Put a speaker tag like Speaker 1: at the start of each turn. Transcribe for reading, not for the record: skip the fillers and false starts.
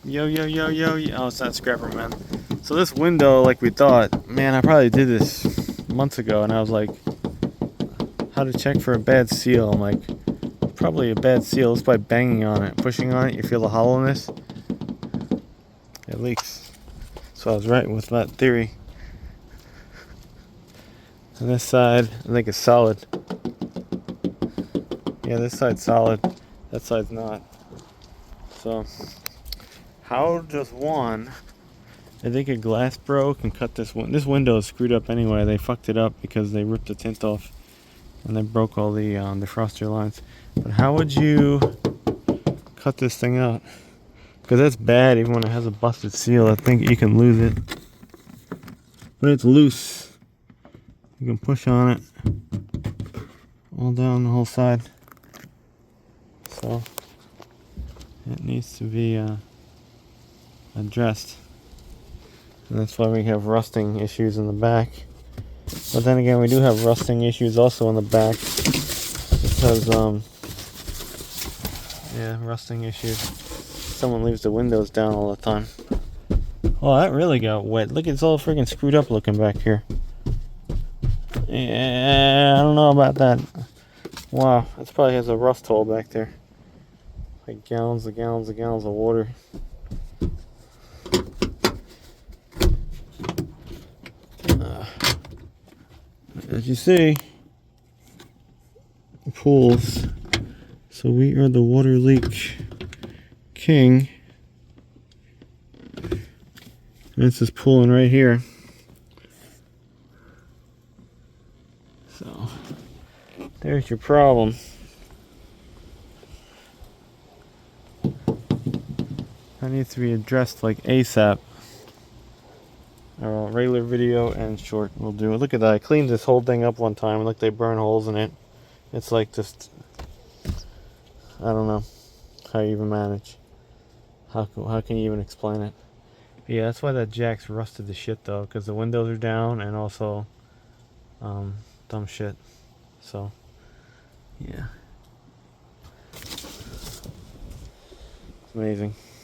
Speaker 1: Yo, yo, yo, yo, yo. Oh, it's not Scrapper Man. So this window, like we thought, man, I probably did this months ago, and I was like, how to check for a bad seal? I'm like, probably a bad seal just by banging on it, pushing on it. You feel the hollowness. It leaks. So I was right with that theory. And this side, I think it's solid. Yeah, this side's solid. That side's not. So, how does one? I think a glass broke and cut this one. This window is screwed up anyway. They fucked it up because they ripped the tint off and they broke all the defroster lines. But how would you cut this thing out? Because that's bad. Even when it has a busted seal, I think you can lose it. But it's loose. You can push on it all down the whole side. So it needs to be addressed. And that's why we have rusting issues in the back. But then again, we do have rusting issues also in the back because yeah, rusting issues. Someone leaves the windows down all the time. Oh, that really got wet. Look, it's all freaking screwed up looking back here. Yeah, I don't know about that. Wow, that probably has a rust hole back there. Like gallons and gallons and gallons of water. As you see, pools. So we are the water leak king. And this is pooling right here. So there's your problem. That needs to be addressed like ASAP. Or regular video and short will do it. Look at that. I cleaned this whole thing up one time. Look, they burn holes in it. It's like just, I don't know how you even manage. How can you even explain it? But yeah, that's why that jack's rusted to shit though, because the windows are down and also dumb shit. So yeah, it's amazing.